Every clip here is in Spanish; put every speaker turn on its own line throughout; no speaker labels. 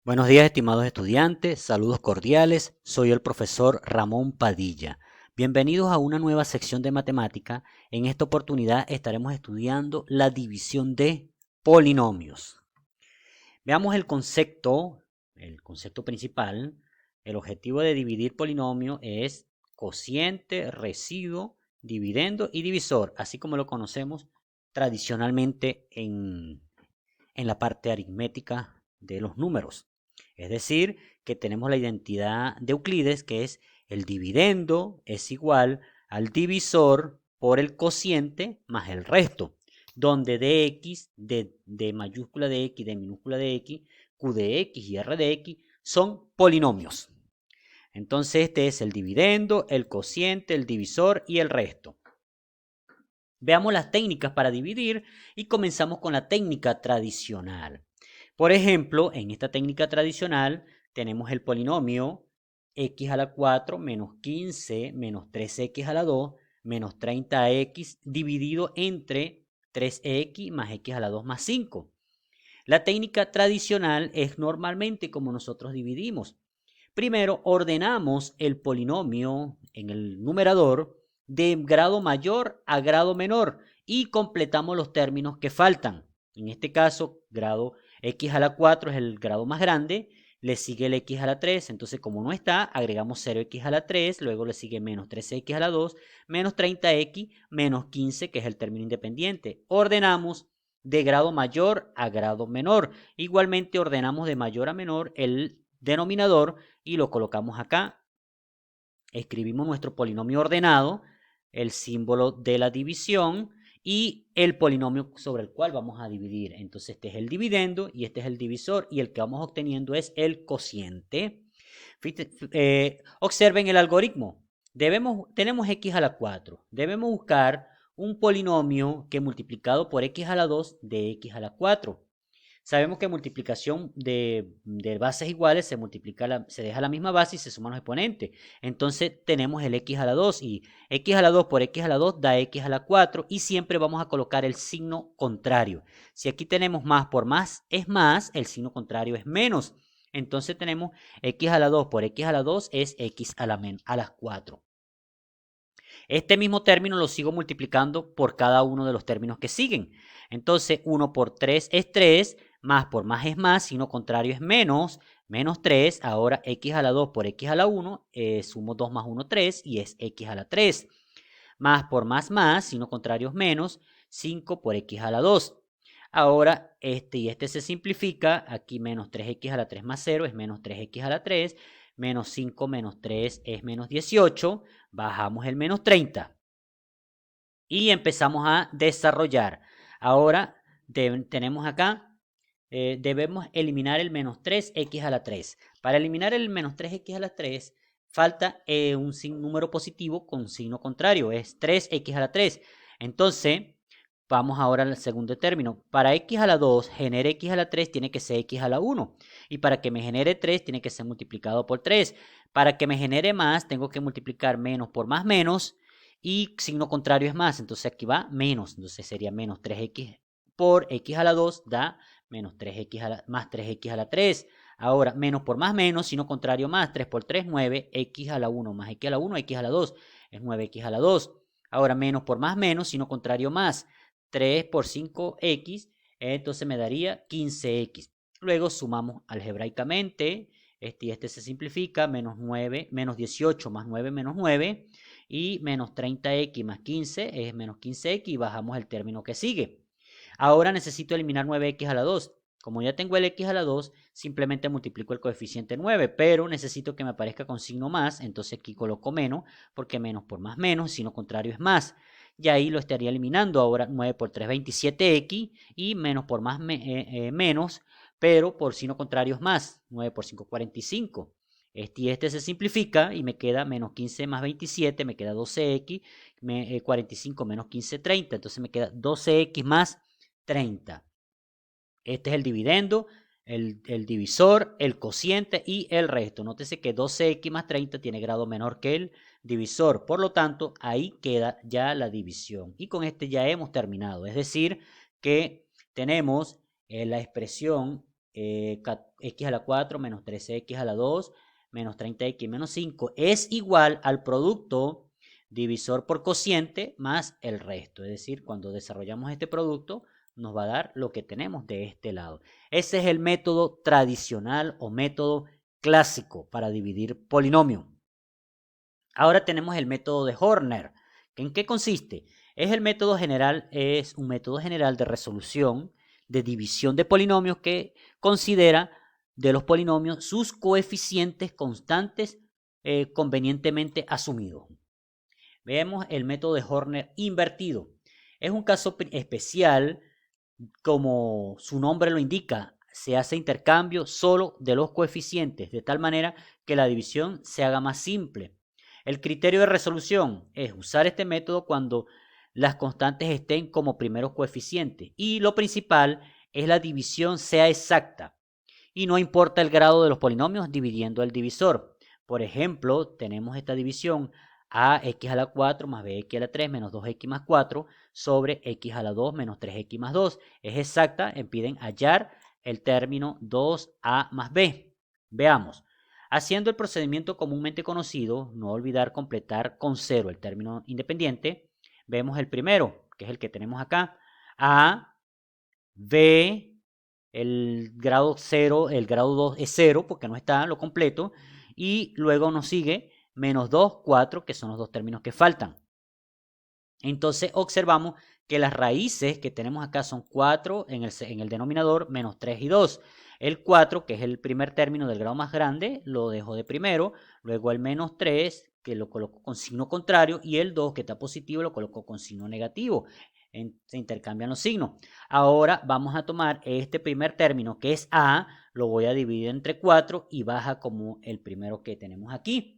Buenos días, estimados estudiantes, saludos cordiales, soy el profesor Ramón Padilla. Bienvenidos a una nueva sección de matemática. En esta oportunidad estaremos estudiando la división de polinomios. Veamos el concepto principal. El objetivo de dividir polinomio es cociente, residuo, dividendo y divisor, así como lo conocemos tradicionalmente en la parte aritmética de los números. Es decir, que tenemos la identidad de Euclides, que es el dividendo es igual al divisor por el cociente más el resto, donde dx, de mayúscula de x, de minúscula de x, q de x y r de x son polinomios. Entonces este es el dividendo, el cociente, el divisor y el resto. Veamos las técnicas para dividir y comenzamos con la técnica tradicional. Por ejemplo, en esta técnica tradicional tenemos el polinomio x a la 4 menos 15 menos 3x a la 2 menos 30x dividido entre 3x más x a la 2 más 5. La técnica tradicional es normalmente como nosotros dividimos. Primero ordenamos el polinomio en el numerador de grado mayor a grado menor y completamos los términos que faltan. En este caso, grado x a la 4 es el grado más grande, le sigue el x a la 3, entonces como no está, agregamos 0x a la 3, luego le sigue menos 3x a la 2, menos 30x, menos 15, que es el término independiente. Ordenamos de grado mayor a grado menor. Igualmente ordenamos de mayor a menor el denominador y lo colocamos acá. Escribimos nuestro polinomio ordenado, el símbolo de la división y el polinomio sobre el cual vamos a dividir. Entonces este es el dividendo y este es el divisor y el que vamos obteniendo es el cociente. Observen el algoritmo. Tenemos x a la 4. Debemos buscar un polinomio que multiplicado por x a la 2 de x a la 4. Sabemos que multiplicación de bases iguales se deja la misma base y se suman los exponentes. Entonces tenemos el x a la 2 y x a la 2 por x a la 2 da x a la 4 y siempre vamos a colocar el signo contrario. Si aquí tenemos más por más es más, el signo contrario es menos. Entonces tenemos x a la 2 por x a la 2 es x a las 4. Este mismo término lo sigo multiplicando por cada uno de los términos que siguen. Entonces 1 por 3 es 3, más por más es más, signo contrario es menos, menos 3, ahora x a la 2 por x a la 1, sumo 2 más 1, 3 y es x a la 3. Más por más, signo contrario es menos, 5 por x a la 2. Ahora este y este se simplifica, aquí menos 3x a la 3 más 0 es menos 3x a la 3, menos 5 menos 3 es menos 18, bajamos el menos 30 y empezamos a desarrollar. Ahora tenemos acá, debemos eliminar el menos 3x a la 3. Para eliminar el menos 3x a la 3, falta un número positivo con signo contrario, es 3x a la 3. Entonces, vamos ahora al segundo término. Para x a la 2, genere x a la 3 tiene que ser x a la 1. Y para que me genere 3 tiene que ser multiplicado por 3. Para que me genere más, tengo que multiplicar menos por más menos. Y signo contrario es más. Entonces aquí va menos. Entonces sería menos 3x por x a la 2 da menos 3x más 3x a la 3. Ahora, menos por más menos, signo contrario más. 3 por 3, 9. X a la 1 más x a la 1, x a la 2. Es 9x a la 2. Ahora, menos por más menos, signo contrario más. 3 por 5x, entonces me daría 15x. Luego sumamos algebraicamente, este y este se simplifica, menos 9, menos 18 más 9 menos 9, y menos 30x más 15 es menos 15x y bajamos el término que sigue. Ahora necesito eliminar 9x a la 2. Como ya tengo el x a la 2, simplemente multiplico el coeficiente 9, pero necesito que me aparezca con signo más, entonces aquí coloco menos, porque menos por más menos, signo contrario es más. Y ahí lo estaría eliminando. Ahora 9 por 3, 27x, y menos por más menos, pero por signo contrario es más. 9 por 5, 45. Este y este se simplifica y me queda menos 15 más 27, me queda 12x, 45 menos 15, 30, entonces me queda 12x más 30. Este es el dividendo, el divisor, el cociente y el resto. Nótese que 12x más 30 tiene grado menor que el divisor. Por lo tanto, ahí queda ya la división. Y con este ya hemos terminado. Es decir, que tenemos la expresión x a la 4 menos 13x a la 2 menos 30x menos 5 es igual al producto divisor por cociente más el resto. Es decir, cuando desarrollamos este producto nos va a dar lo que tenemos de este lado. Ese es el método tradicional o método clásico para dividir polinomio. Ahora tenemos el método de Horner. ¿En qué consiste? Es un método general de resolución, de división de polinomios que considera de los polinomios sus coeficientes constantes convenientemente asumidos. Vemos el método de Horner invertido. Es un caso especial, como su nombre lo indica, se hace intercambio solo de los coeficientes, de tal manera que la división se haga más simple. El criterio de resolución es usar este método cuando las constantes estén como primeros coeficientes y lo principal es la división sea exacta y no importa el grado de los polinomios dividiendo el divisor. Por ejemplo, tenemos esta división ax a la 4 más bx a la 3 menos 2x más 4 sobre x a la 2 menos 3x más 2. Es exacta, piden hallar el término 2a más b. Veamos. Haciendo el procedimiento comúnmente conocido, no olvidar completar con 0 el término independiente, vemos el primero, que es el que tenemos acá. A, B, el grado 0, el grado 2 es 0 porque no está lo completo. Y luego nos sigue menos 2, 4, que son los dos términos que faltan. Entonces observamos que las raíces que tenemos acá son 4 en el denominador, menos 3 y 2. El 4, que es el primer término del grado más grande, lo dejo de primero. Luego el menos 3, que lo coloco con signo contrario. Y el 2, que está positivo, lo coloco con signo negativo. Se intercambian los signos. Ahora vamos a tomar este primer término, que es A, lo voy a dividir entre 4 y baja como el primero que tenemos aquí.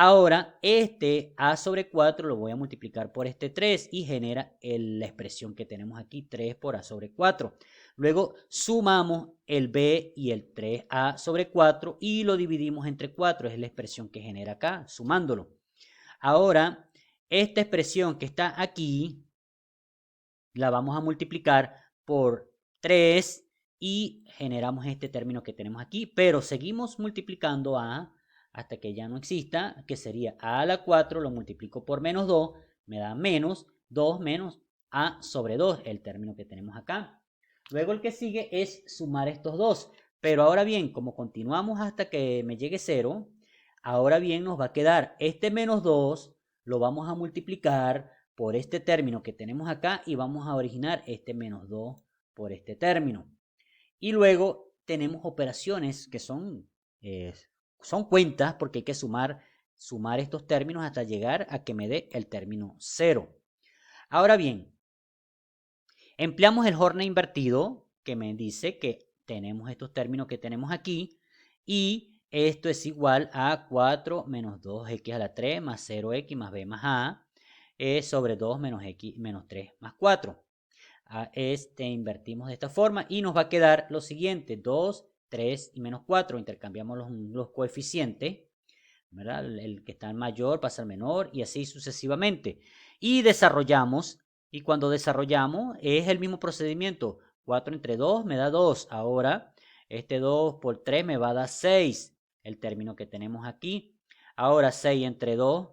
Ahora, este a sobre 4 lo voy a multiplicar por este 3 y genera la expresión que tenemos aquí, 3 por a sobre 4. Luego sumamos el b y el 3a sobre 4 y lo dividimos entre 4. Es la expresión que genera acá, sumándolo. Ahora, esta expresión que está aquí, la vamos a multiplicar por 3 y generamos este término que tenemos aquí, pero seguimos multiplicando a hasta que ya no exista, que sería a la 4, lo multiplico por menos 2, me da menos 2 menos a sobre 2, el término que tenemos acá. Luego el que sigue es sumar estos dos, pero ahora bien, como continuamos hasta que me llegue 0, ahora bien nos va a quedar este menos 2, lo vamos a multiplicar por este término que tenemos acá y vamos a originar este menos 2 por este término. Y luego tenemos operaciones que son cuentas porque hay que sumar estos términos hasta llegar a que me dé el término 0. Ahora bien, empleamos el Horner invertido que me dice que tenemos estos términos que tenemos aquí y esto es igual a 4 menos 2x a la 3 más 0x más b más a sobre 2 menos x menos 3 más 4. Invertimos de esta forma y nos va a quedar lo siguiente, 2, 3 y menos 4. Intercambiamos los coeficientes, ¿verdad? El que está en mayor pasa al menor y así sucesivamente. Y desarrollamos, y cuando desarrollamos es el mismo procedimiento. 4 entre 2 me da 2. Ahora, este 2 por 3 me va a dar 6, el término que tenemos aquí. Ahora 6 entre 2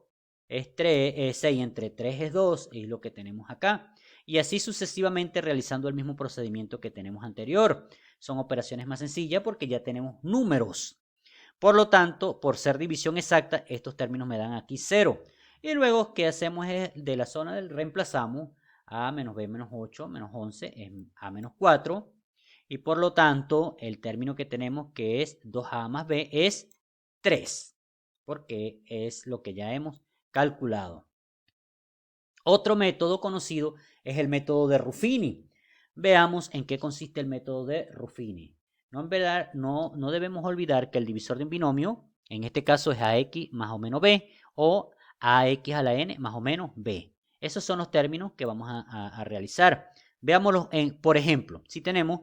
es 3, 6 entre 3 es 2, es lo que tenemos acá. Y así sucesivamente realizando el mismo procedimiento que tenemos anterior. Son operaciones más sencillas porque ya tenemos números. Por lo tanto, por ser división exacta, estos términos me dan aquí 0. Y luego, ¿qué hacemos? Es de la zona del reemplazamos a menos b menos 8 menos 11 es a menos 4. Y por lo tanto, el término que tenemos que es 2a más b es 3. Porque es lo que ya hemos calculado. Otro método conocido es el método de Ruffini. Veamos en qué consiste el método de Ruffini. No debemos olvidar que el divisor de un binomio, en este caso es ax más o menos b, o ax a la n más o menos b. Esos son los términos que vamos a realizar. Veámoslos por ejemplo, si tenemos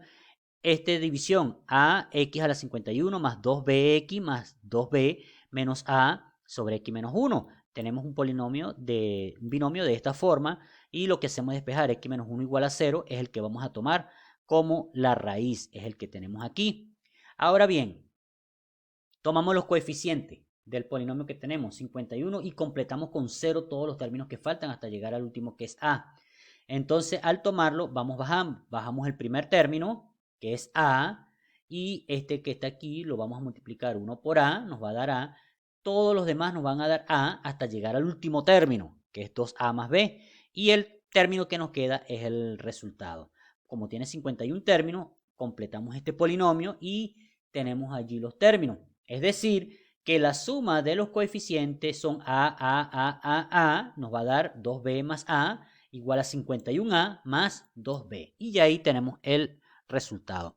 esta división ax a la 51 más 2bx más 2b menos a sobre x menos 1. Tenemos un binomio de esta forma y lo que hacemos es despejar x menos 1 igual a 0 es el que vamos a tomar como la raíz, es el que tenemos aquí. Ahora bien, tomamos los coeficientes del polinomio que tenemos, 51, y completamos con 0 todos los términos que faltan hasta llegar al último que es a. Entonces, al tomarlo, vamos bajando. Bajamos el primer término, que es a, y este que está aquí lo vamos a multiplicar 1 por a, nos va a dar a. Todos los demás nos van a dar a hasta llegar al último término, que es 2a más b. Y el término que nos queda es el resultado. Como tiene 51 términos, completamos este polinomio y tenemos allí los términos. Es decir, que la suma de los coeficientes son a, nos va a dar 2b más a, igual a 51a más 2b. Y ya ahí tenemos el resultado.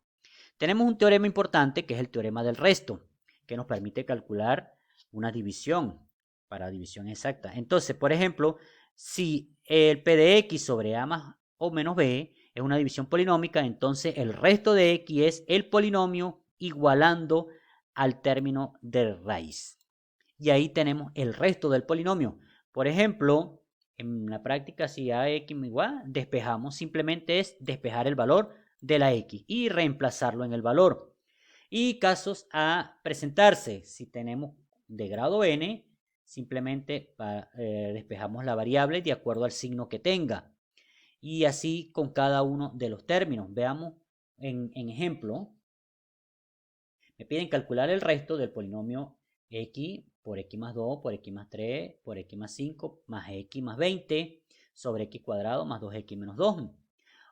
Tenemos un teorema importante que es el teorema del resto, que nos permite calcular una división para división exacta. Entonces, por ejemplo, si el p de x sobre a más o menos b es una división polinómica, entonces el resto de x es el polinomio igualando al término de raíz. Y ahí tenemos el resto del polinomio. Por ejemplo, en la práctica, si a x igual, despejamos, simplemente es despejar el valor de la x y reemplazarlo en el valor. Y casos a presentarse, si tenemos de grado n, simplemente despejamos la variable de acuerdo al signo que tenga. Y así con cada uno de los términos. Veamos en ejemplo. Me piden calcular el resto del polinomio x por x más 2 por x más 3 por x más 5 más x más 20 sobre x cuadrado más 2x menos 2.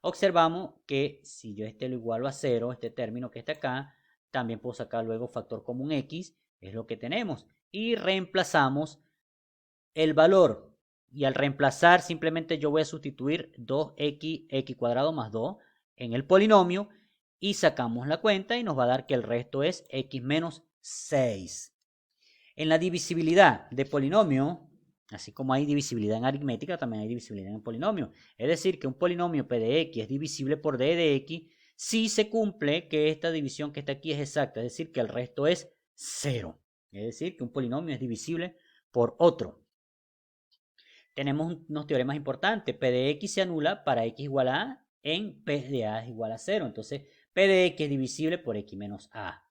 Observamos que si yo este lo igualo a 0, este término que está acá, también puedo sacar luego factor común x, es lo que tenemos. Y reemplazamos el valor. Y al reemplazar simplemente yo voy a sustituir 2x cuadrado más 2 en el polinomio y sacamos la cuenta y nos va a dar que el resto es x menos 6. En la divisibilidad de polinomio, así como hay divisibilidad en aritmética, también hay divisibilidad en polinomio. Es decir, que un polinomio p de x es divisible por d de x si se cumple que esta división que está aquí es exacta, es decir, que el resto es 0. Es decir, que un polinomio es divisible por otro. Tenemos unos teoremas importantes. P de x se anula para x igual a a en P de a es igual a 0. Entonces, P de x es divisible por x menos a.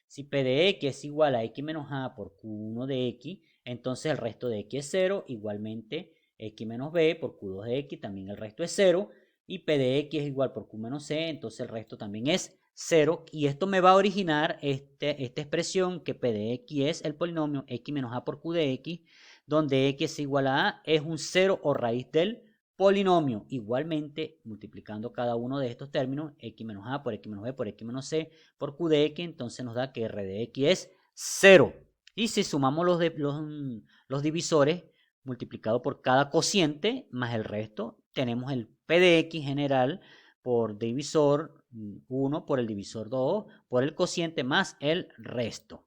Si P de x es igual a x menos a por Q1 de x, entonces el resto de x es 0. Igualmente, x menos b por Q2 de x, también el resto es 0. Y P de x es igual por Q menos c, entonces el resto también es 0. Y esto me va a originar esta expresión que P de x es el polinomio x menos a por Q de x, donde x es igual a a es un 0 o raíz del polinomio. Igualmente, multiplicando cada uno de estos términos, x menos a por x menos b por x menos c por q de x, entonces nos da que r de x es 0. Y si sumamos los divisores, multiplicado por cada cociente más el resto, tenemos el p de x general por divisor 1 por el divisor 2 por el cociente más el resto.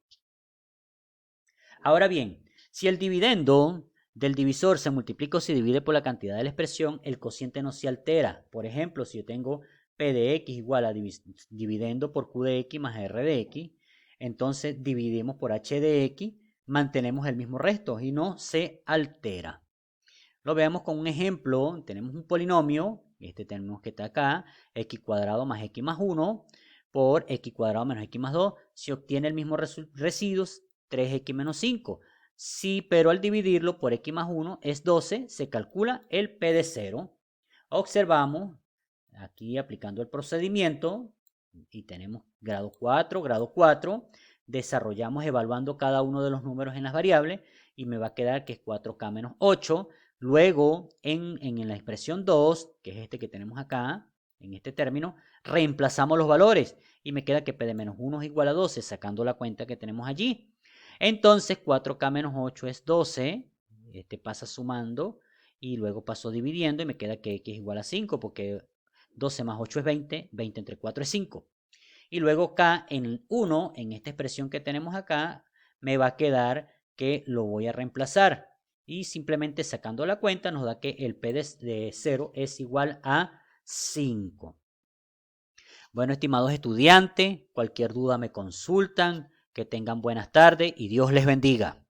Ahora bien, si el dividendo del divisor se multiplica o se divide por la cantidad de la expresión, el cociente no se altera. Por ejemplo, si yo tengo p de x igual a dividendo por q de x más r de x, entonces dividimos por h de x, mantenemos el mismo resto y no se altera. Lo veamos con un ejemplo. Tenemos un polinomio, este tenemos que está acá, x cuadrado más x más 1 por x cuadrado menos x más 2. Se obtiene el mismo residuo, 3x menos 5. Sí, pero al dividirlo por x más 1 es 12, se calcula el p de 0. Observamos, aquí aplicando el procedimiento, y tenemos grado 4, desarrollamos evaluando cada uno de los números en las variables, y me va a quedar que es 4k menos 8. Luego, en la expresión 2, que es este que tenemos acá, en este término, reemplazamos los valores, y me queda que p de menos 1 es igual a 12, sacando la cuenta que tenemos allí. Entonces 4k menos 8 es 12, este pasa sumando y luego paso dividiendo y me queda que x es igual a 5 porque 12 más 8 es 20, 20 entre 4 es 5. Y luego k en 1, en esta expresión que tenemos acá, me va a quedar que lo voy a reemplazar. Y simplemente sacando la cuenta nos da que el p de 0 es igual a 5. Bueno, estimados estudiantes, cualquier duda me consultan. Que tengan buenas tardes y Dios les bendiga.